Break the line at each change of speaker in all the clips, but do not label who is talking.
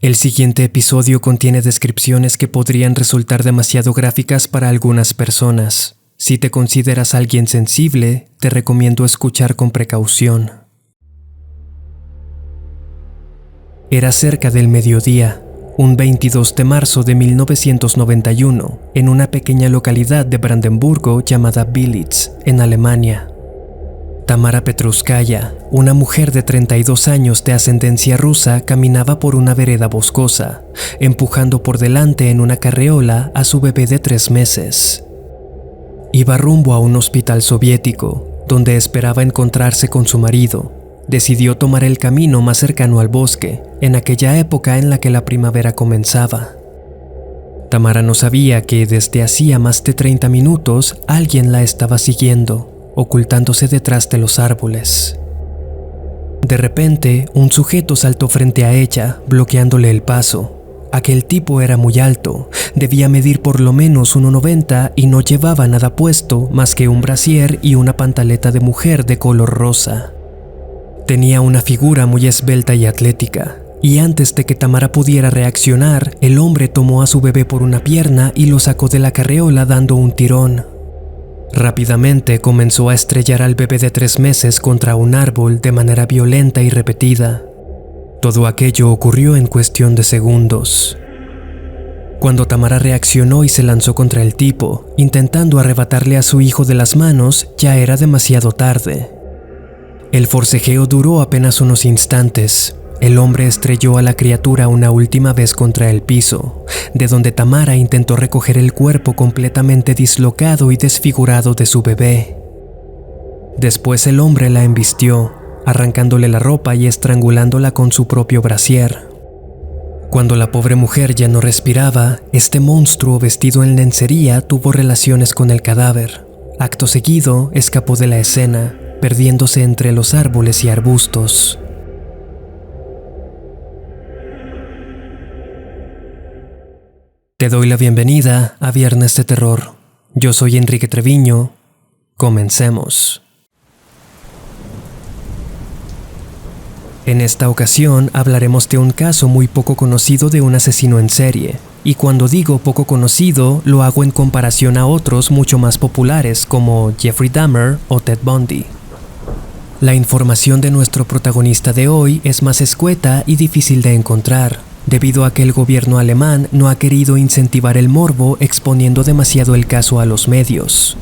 El siguiente episodio contiene descripciones que podrían resultar demasiado gráficas para algunas personas. Si te consideras alguien sensible, te recomiendo escuchar con precaución. Era cerca del mediodía, un 22 de marzo de 1991, en una pequeña localidad de Brandenburgo llamada Billitz, en Alemania. Tamara Petruskaya, una mujer de 32 años de ascendencia rusa, caminaba por una vereda boscosa, empujando por delante en una carreola a su bebé de 3 meses. Iba rumbo a un hospital soviético, donde esperaba encontrarse con su marido. Decidió tomar el camino más cercano al bosque, en aquella época en la que la primavera comenzaba. Tamara no sabía que desde hacía más de 30 minutos alguien la estaba siguiendo, ocultándose detrás de los árboles. De repente, un sujeto saltó frente a ella, bloqueándole el paso. Aquel tipo era muy alto, debía medir por lo menos 1,90 y no llevaba nada puesto más que un brasier y una pantaleta de mujer de color rosa. Tenía una figura muy esbelta y atlética, y antes de que Tamara pudiera reaccionar, el hombre tomó a su bebé por una pierna y lo sacó de la carreola dando un tirón. Rápidamente comenzó a estrellar al bebé de 3 meses contra un árbol de manera violenta y repetida. Todo aquello ocurrió en cuestión de segundos. Cuando Tamara reaccionó y se lanzó contra el tipo, intentando arrebatarle a su hijo de las manos, ya era demasiado tarde. El forcejeo duró apenas unos instantes. El hombre estrelló a la criatura una última vez contra el piso, de donde Tamara intentó recoger el cuerpo completamente dislocado y desfigurado de su bebé. Después el hombre la embistió, arrancándole la ropa y estrangulándola con su propio brasier. Cuando la pobre mujer ya no respiraba, este monstruo vestido en lencería tuvo relaciones con el cadáver. Acto seguido, escapó de la escena, perdiéndose entre los árboles y arbustos. Te doy la bienvenida a Viernes de Terror. Yo soy Enrique Treviño. Comencemos. En esta ocasión hablaremos de un caso muy poco conocido de un asesino en serie. Y cuando digo poco conocido, lo hago en comparación a otros mucho más populares como Jeffrey Dahmer o Ted Bundy. La información de nuestro protagonista de hoy es más escueta y difícil de encontrar, debido a que el gobierno alemán no ha querido incentivar el morbo exponiendo demasiado el caso a los medios.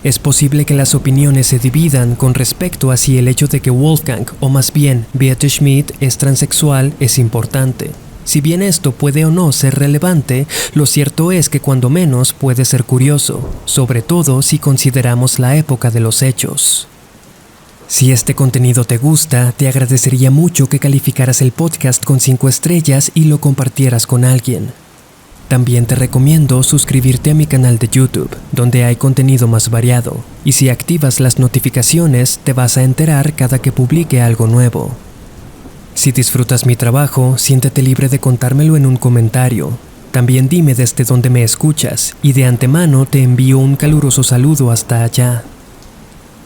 Es posible que las opiniones se dividan con respecto a si el hecho de que Wolfgang, o más bien Beate Schmidt, es transexual es importante. Si bien esto puede o no ser relevante, lo cierto es que cuando menos puede ser curioso, sobre todo si consideramos la época de los hechos. Si este contenido te gusta, te agradecería mucho que calificaras el podcast con 5 estrellas y lo compartieras con alguien. También te recomiendo suscribirte a mi canal de YouTube, donde hay contenido más variado, y si activas las notificaciones te vas a enterar cada que publique algo nuevo. Si disfrutas mi trabajo, siéntete libre de contármelo en un comentario. También dime desde dónde me escuchas, y de antemano te envío un caluroso saludo hasta allá.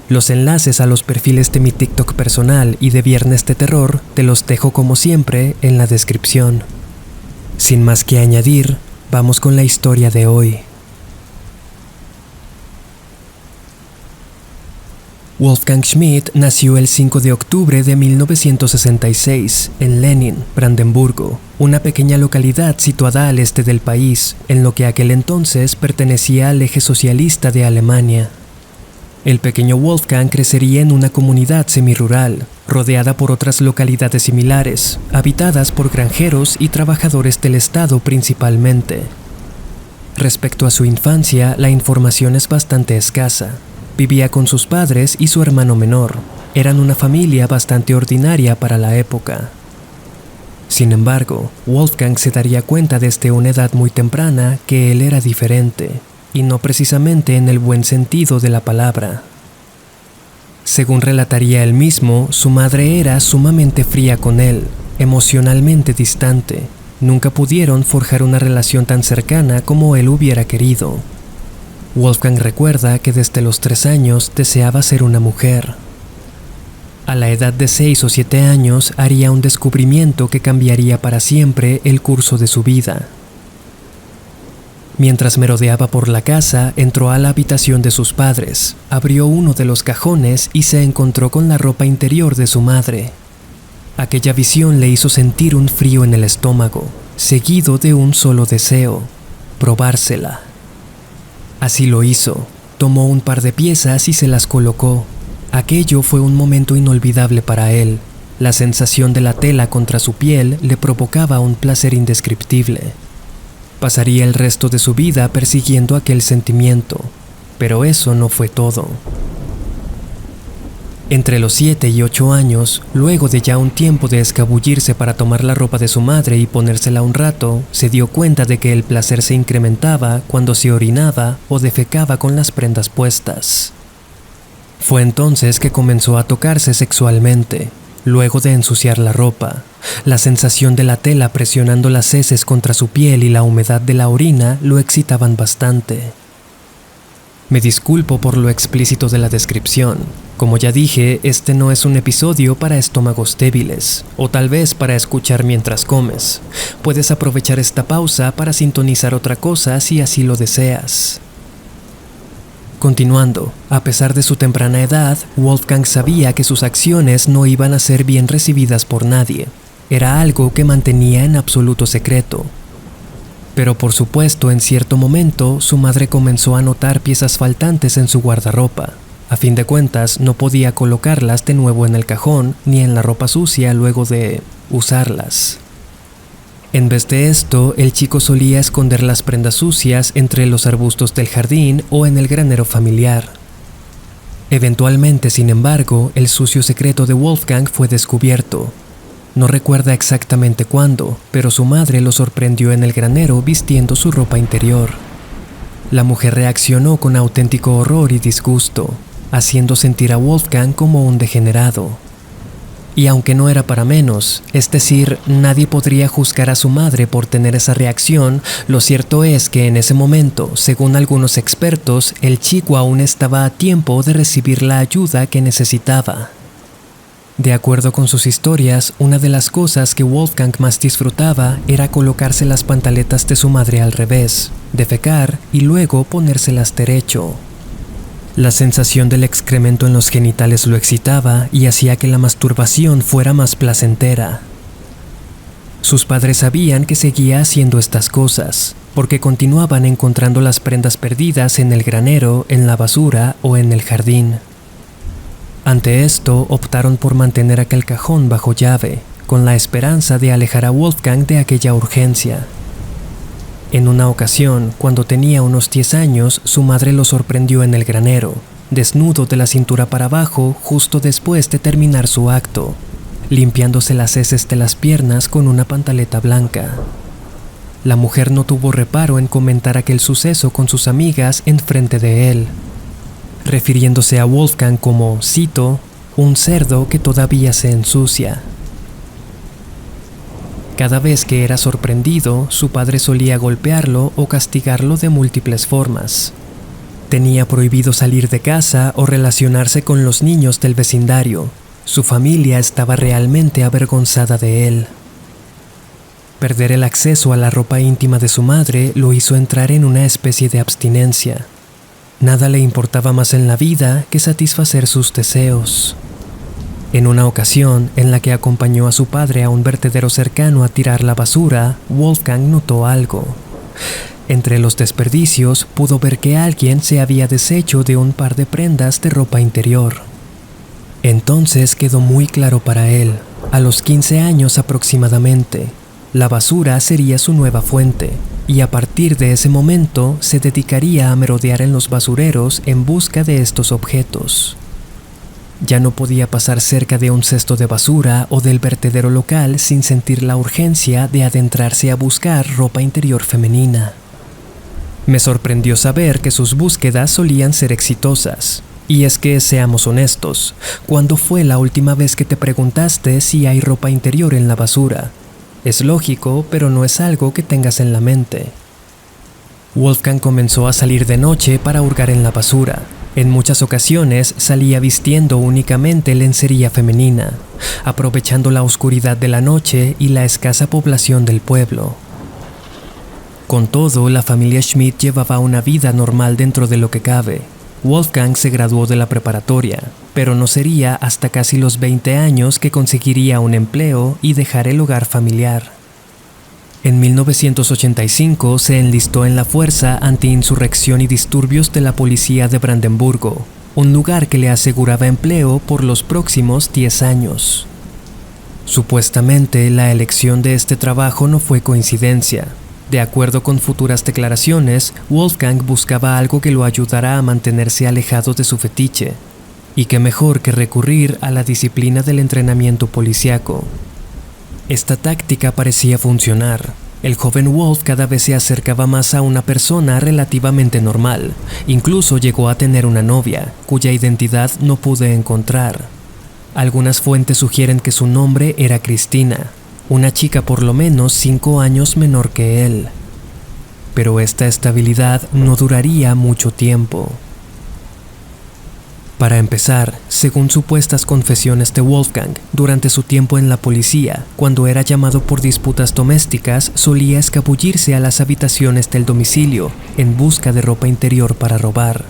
Los enlaces a los perfiles de mi TikTok personal y de Viernes de Terror te los dejo como siempre en la descripción. Sin más que añadir, vamos con la historia de hoy. Wolfgang Schmidt nació el 5 de octubre de 1966 en Lenin, Brandenburgo, una pequeña localidad situada al este del país, en lo que aquel entonces pertenecía al eje socialista de Alemania. El pequeño Wolfgang crecería en una comunidad semirural, rodeada por otras localidades similares, habitadas por granjeros y trabajadores del Estado principalmente. Respecto a su infancia, la información es bastante escasa. Vivía con sus padres y su hermano menor. Eran una familia bastante ordinaria para la época. Sin embargo, Wolfgang se daría cuenta desde una edad muy temprana que él era diferente, y no precisamente en el buen sentido de la palabra. Según relataría él mismo, su madre era sumamente fría con él, emocionalmente distante. Nunca pudieron forjar una relación tan cercana como él hubiera querido. Wolfgang recuerda que desde los 3 años deseaba ser una mujer. A la edad de 6 o 7 años haría un descubrimiento que cambiaría para siempre el curso de su vida. Mientras merodeaba por la casa, entró a la habitación de sus padres, abrió uno de los cajones y se encontró con la ropa interior de su madre. Aquella visión le hizo sentir un frío en el estómago, seguido de un solo deseo: probársela. Así lo hizo. Tomó un par de piezas y se las colocó. Aquello fue un momento inolvidable para él. La sensación de la tela contra su piel le provocaba un placer indescriptible. Pasaría el resto de su vida persiguiendo aquel sentimiento, pero eso no fue todo. Entre los 7 y 8 años, luego de ya un tiempo de escabullirse para tomar la ropa de su madre y ponérsela un rato, se dio cuenta de que el placer se incrementaba cuando se orinaba o defecaba con las prendas puestas. Fue entonces que comenzó a tocarse sexualmente, luego de ensuciar la ropa. La sensación de la tela presionando las heces contra su piel y la humedad de la orina lo excitaban bastante. Me disculpo por lo explícito de la descripción. Como ya dije, este no es un episodio para estómagos débiles, o tal vez para escuchar mientras comes. Puedes aprovechar esta pausa para sintonizar otra cosa si así lo deseas. Continuando, a pesar de su temprana edad, Wolfgang sabía que sus acciones no iban a ser bien recibidas por nadie. Era algo que mantenía en absoluto secreto. Pero por supuesto, en cierto momento, su madre comenzó a notar piezas faltantes en su guardarropa. A fin de cuentas, no podía colocarlas de nuevo en el cajón ni en la ropa sucia luego de usarlas. En vez de esto, el chico solía esconder las prendas sucias entre los arbustos del jardín o en el granero familiar. Eventualmente, sin embargo, el sucio secreto de Wolfgang fue descubierto. No recuerda exactamente cuándo, pero su madre lo sorprendió en el granero vistiendo su ropa interior. La mujer reaccionó con auténtico horror y disgusto, haciendo sentir a Wolfgang como un degenerado. Y aunque no era para menos, es decir, nadie podría juzgar a su madre por tener esa reacción, lo cierto es que en ese momento, según algunos expertos, el chico aún estaba a tiempo de recibir la ayuda que necesitaba. De acuerdo con sus historias, una de las cosas que Wolfgang más disfrutaba era colocarse las pantaletas de su madre al revés, defecar y luego ponérselas derecho. La sensación del excremento en los genitales lo excitaba y hacía que la masturbación fuera más placentera. Sus padres sabían que seguía haciendo estas cosas, porque continuaban encontrando las prendas perdidas en el granero, en la basura o en el jardín. Ante esto, optaron por mantener aquel cajón bajo llave, con la esperanza de alejar a Wolfgang de aquella urgencia. En una ocasión, cuando tenía unos 10 años, su madre lo sorprendió en el granero, desnudo de la cintura para abajo justo después de terminar su acto, limpiándose las heces de las piernas con una pantaleta blanca. La mujer no tuvo reparo en comentar aquel suceso con sus amigas enfrente de él, refiriéndose a Wolfgang como, cito, un cerdo que todavía se ensucia. Cada vez que era sorprendido, su padre solía golpearlo o castigarlo de múltiples formas. Tenía prohibido salir de casa o relacionarse con los niños del vecindario. Su familia estaba realmente avergonzada de él. Perder el acceso a la ropa íntima de su madre lo hizo entrar en una especie de abstinencia. Nada le importaba más en la vida que satisfacer sus deseos. En una ocasión en la que acompañó a su padre a un vertedero cercano a tirar la basura, Wolfgang notó algo. Entre los desperdicios pudo ver que alguien se había deshecho de un par de prendas de ropa interior. Entonces quedó muy claro para él, a los 15 años aproximadamente, la basura sería su nueva fuente, y a partir de ese momento se dedicaría a merodear en los basureros en busca de estos objetos. Ya no podía pasar cerca de un cesto de basura o del vertedero local sin sentir la urgencia de adentrarse a buscar ropa interior femenina. Me sorprendió saber que sus búsquedas solían ser exitosas. Y es que, seamos honestos, ¿cuándo fue la última vez que te preguntaste si hay ropa interior en la basura? Es lógico, pero no es algo que tengas en la mente. Wolfgang comenzó a salir de noche para hurgar en la basura. En muchas ocasiones salía vistiendo únicamente lencería femenina, aprovechando la oscuridad de la noche y la escasa población del pueblo. Con todo, la familia Schmidt llevaba una vida normal dentro de lo que cabe. Wolfgang se graduó de la preparatoria, pero no sería hasta casi los 20 años que conseguiría un empleo y dejar el hogar familiar. En 1985 se enlistó en la Fuerza Anti-Insurrección y Disturbios de la Policía de Brandenburgo, un lugar que le aseguraba empleo por los próximos 10 años. Supuestamente, la elección de este trabajo no fue coincidencia. De acuerdo con futuras declaraciones, Wolfgang buscaba algo que lo ayudara a mantenerse alejado de su fetiche. Y qué mejor que recurrir a la disciplina del entrenamiento policíaco. Esta táctica parecía funcionar. El joven Wolf cada vez se acercaba más a una persona relativamente normal. Incluso llegó a tener una novia, cuya identidad no pude encontrar. Algunas fuentes sugieren que su nombre era Cristina, una chica por lo menos 5 años menor que él. Pero esta estabilidad no duraría mucho tiempo. Para empezar, según supuestas confesiones de Wolfgang, durante su tiempo en la policía, cuando era llamado por disputas domésticas, solía escabullirse a las habitaciones del domicilio en busca de ropa interior para robar.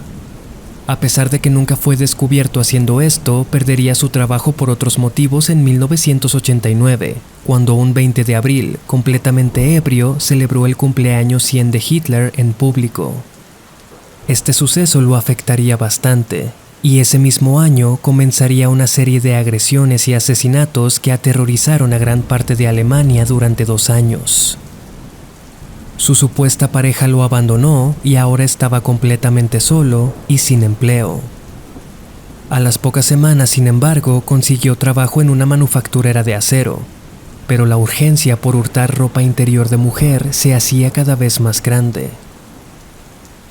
A pesar de que nunca fue descubierto haciendo esto, perdería su trabajo por otros motivos en 1989, cuando un 20 de abril, completamente ebrio, celebró el cumpleaños 100 de Hitler en público. Este suceso lo afectaría bastante, y ese mismo año comenzaría una serie de agresiones y asesinatos que aterrorizaron a gran parte de Alemania durante 2 años. Su supuesta pareja lo abandonó y ahora estaba completamente solo y sin empleo. A las pocas semanas, sin embargo, consiguió trabajo en una manufacturera de acero, pero la urgencia por hurtar ropa interior de mujer se hacía cada vez más grande.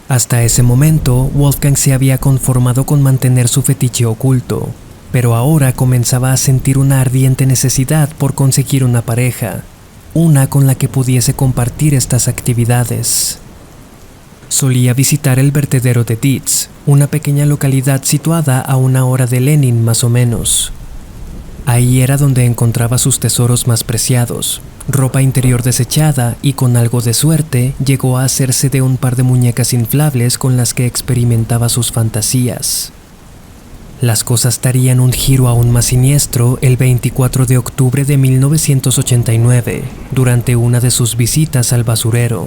Hasta ese momento, Wolfgang se había conformado con mantener su fetiche oculto, pero ahora comenzaba a sentir una ardiente necesidad por conseguir una pareja, una con la que pudiese compartir estas actividades. Solía visitar el vertedero de Dietz, una pequeña localidad situada a 1 hora de Lenin más o menos. Ahí era donde encontraba sus tesoros más preciados, ropa interior desechada, y con algo de suerte llegó a hacerse de un par de muñecas inflables con las que experimentaba sus fantasías. Las cosas darían un giro aún más siniestro el 24 de octubre de 1989, durante una de sus visitas al basurero.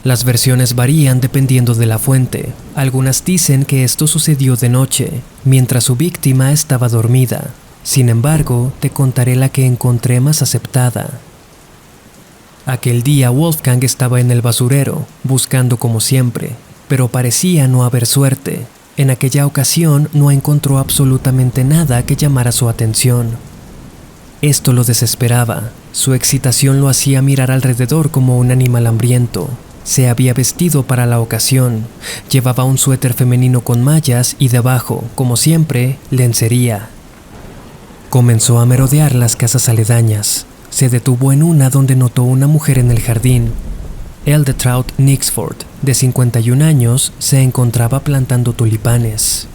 Las versiones varían dependiendo de la fuente. Algunas dicen que esto sucedió de noche, mientras su víctima estaba dormida. Sin embargo, te contaré la que encontré más aceptada. Aquel día Wolfgang estaba en el basurero, buscando como siempre, pero parecía no haber suerte. En aquella ocasión no encontró absolutamente nada que llamara su atención. Esto lo desesperaba. Su excitación lo hacía mirar alrededor como un animal hambriento. Se había vestido para la ocasión. Llevaba un suéter femenino con mallas y debajo, como siempre, lencería. Comenzó a merodear las casas aledañas. Se detuvo en una donde notó una mujer en el jardín. Eldetraud Nixford, de 51 años, se encontraba plantando tulipanes.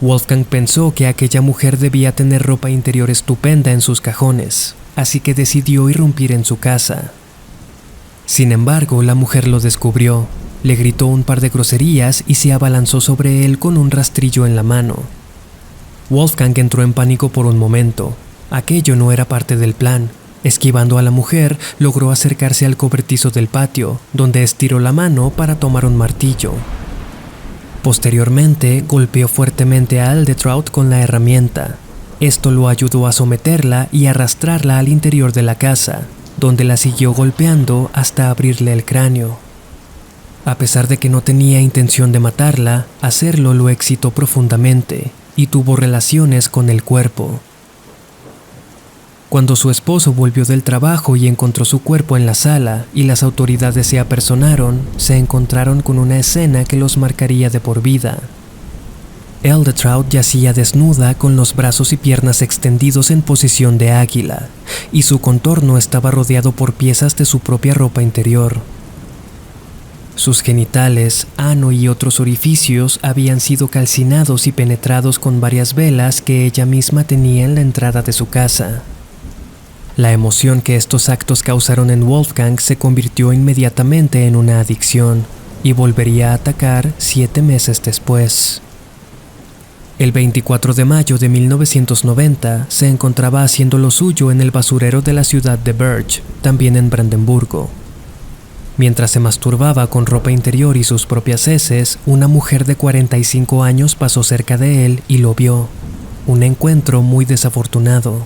Wolfgang pensó que aquella mujer debía tener ropa interior estupenda en sus cajones, así que decidió irrumpir en su casa. Sin embargo, la mujer lo descubrió, le gritó un par de groserías y se abalanzó sobre él con un rastrillo en la mano. Wolfgang entró en pánico por un momento. Aquello no era parte del plan. Esquivando a la mujer, logró acercarse al cobertizo del patio, donde estiró la mano para tomar un martillo. Posteriormente, golpeó fuertemente a Eldetraud con la herramienta. Esto lo ayudó a someterla y arrastrarla al interior de la casa, donde la siguió golpeando hasta abrirle el cráneo. A pesar de que no tenía intención de matarla, hacerlo lo excitó profundamente y tuvo relaciones con el cuerpo. Cuando su esposo volvió del trabajo y encontró su cuerpo en la sala y las autoridades se apersonaron, se encontraron con una escena que los marcaría de por vida. Eldetraud yacía desnuda con los brazos y piernas extendidos en posición de águila, y su contorno estaba rodeado por piezas de su propia ropa interior. Sus genitales, ano y otros orificios habían sido calcinados y penetrados con varias velas que ella misma tenía en la entrada de su casa. La emoción que estos actos causaron en Wolfgang se convirtió inmediatamente en una adicción y volvería a atacar 7 meses después. El 24 de mayo de 1990 se encontraba haciendo lo suyo en el basurero de la ciudad de Birch, también en Brandenburgo. Mientras se masturbaba con ropa interior y sus propias heces, una mujer de 45 años pasó cerca de él y lo vio. Un encuentro muy desafortunado.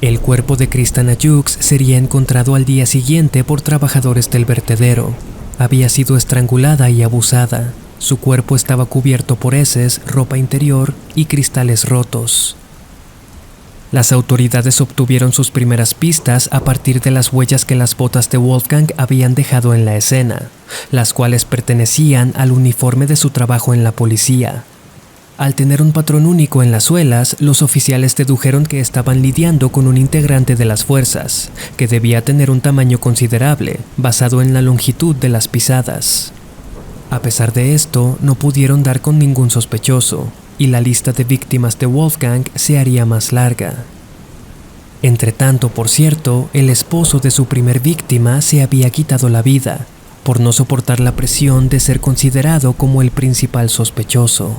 El cuerpo de Kristana Jux sería encontrado al día siguiente por trabajadores del vertedero. Había sido estrangulada y abusada. Su cuerpo estaba cubierto por heces, ropa interior y cristales rotos. Las autoridades obtuvieron sus primeras pistas a partir de las huellas que las botas de Wolfgang habían dejado en la escena, las cuales pertenecían al uniforme de su trabajo en la policía. Al tener un patrón único en las suelas, los oficiales dedujeron que estaban lidiando con un integrante de las fuerzas, que debía tener un tamaño considerable, basado en la longitud de las pisadas. A pesar de esto, no pudieron dar con ningún sospechoso, y la lista de víctimas de Wolfgang se haría más larga. Entretanto, por cierto, el esposo de su primer víctima se había quitado la vida, por no soportar la presión de ser considerado como el principal sospechoso.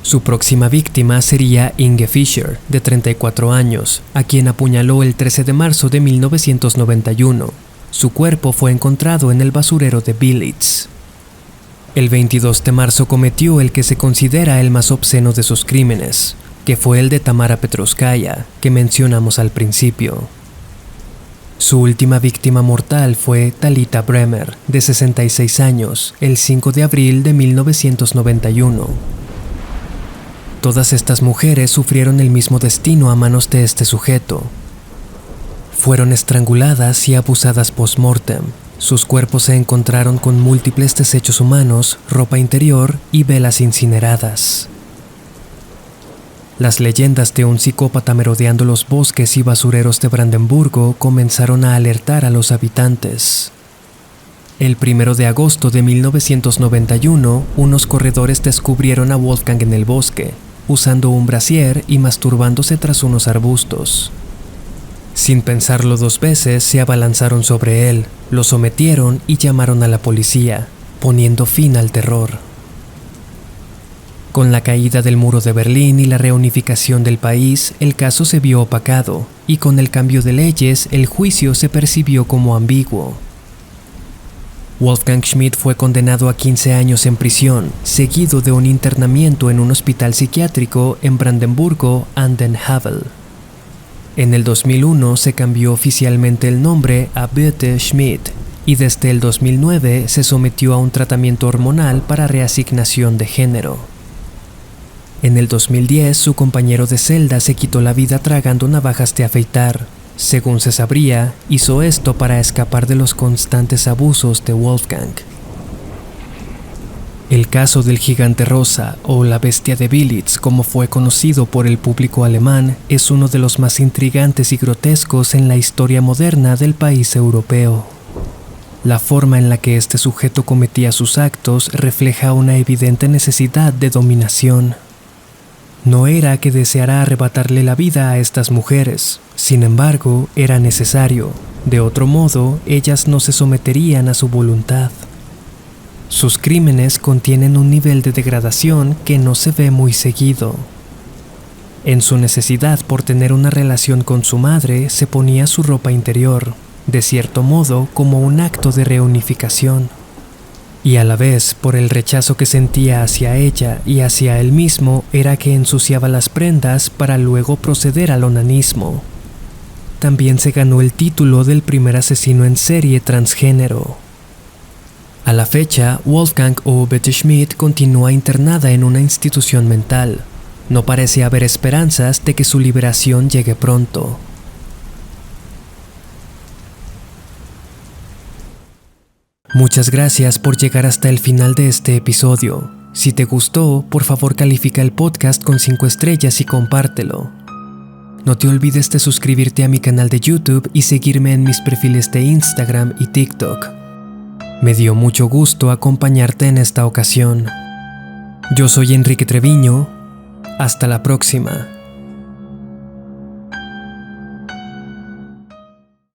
Su próxima víctima sería Inge Fischer, de 34 años, a quien apuñaló el 13 de marzo de 1991. Su cuerpo fue encontrado en el basurero de Billitz. El 22 de marzo cometió el que se considera el más obsceno de sus crímenes, que fue el de Tamara Petrovskaya, que mencionamos al principio. Su última víctima mortal fue Talita Bremer, de 66 años, el 5 de abril de 1991. Todas estas mujeres sufrieron el mismo destino a manos de este sujeto. Fueron estranguladas y abusadas post-mortem. Sus cuerpos se encontraron con múltiples desechos humanos, ropa interior y velas incineradas. Las leyendas de un psicópata merodeando los bosques y basureros de Brandenburgo comenzaron a alertar a los habitantes. El 1 de agosto de 1991, unos corredores descubrieron a Wolfgang en el bosque, usando un brasier y masturbándose tras unos arbustos. Sin pensarlo 2 veces, se abalanzaron sobre él, lo sometieron y llamaron a la policía, poniendo fin al terror. Con la caída del muro de Berlín y la reunificación del país, el caso se vio opacado, y con el cambio de leyes, el juicio se percibió como ambiguo. Wolfgang Schmidt fue condenado a 15 años en prisión, seguido de un internamiento en un hospital psiquiátrico en Brandenburgo an den Havel. En el 2001 se cambió oficialmente el nombre a Beate Schmidt y desde el 2009 se sometió a un tratamiento hormonal para reasignación de género. En el 2010 su compañero de celda se quitó la vida tragando navajas de afeitar. Según se sabría, hizo esto para escapar de los constantes abusos de Wolfgang. El caso del gigante rosa, o la bestia de Billitz, como fue conocido por el público alemán, es uno de los más intrigantes y grotescos en la historia moderna del país europeo. La forma en la que este sujeto cometía sus actos refleja una evidente necesidad de dominación. No era que deseara arrebatarle la vida a estas mujeres, sin embargo, era necesario. De otro modo, ellas no se someterían a su voluntad. Sus crímenes contienen un nivel de degradación que no se ve muy seguido. En su necesidad por tener una relación con su madre, se ponía su ropa interior, de cierto modo como un acto de reunificación. Y a la vez, por el rechazo que sentía hacia ella y hacia él mismo, era que ensuciaba las prendas para luego proceder al onanismo. También se ganó el título del primer asesino en serie transgénero. A la fecha, Wolfgang o Beate Schmidt continúa internada en una institución mental. No parece haber esperanzas de que su liberación llegue pronto. Muchas gracias por llegar hasta el final de este episodio. Si te gustó, por favor califica el podcast con 5 estrellas y compártelo. No te olvides de suscribirte a mi canal de YouTube y seguirme en mis perfiles de Instagram y TikTok. Me dio mucho gusto acompañarte en esta ocasión. Yo soy Enrique Treviño. Hasta la próxima.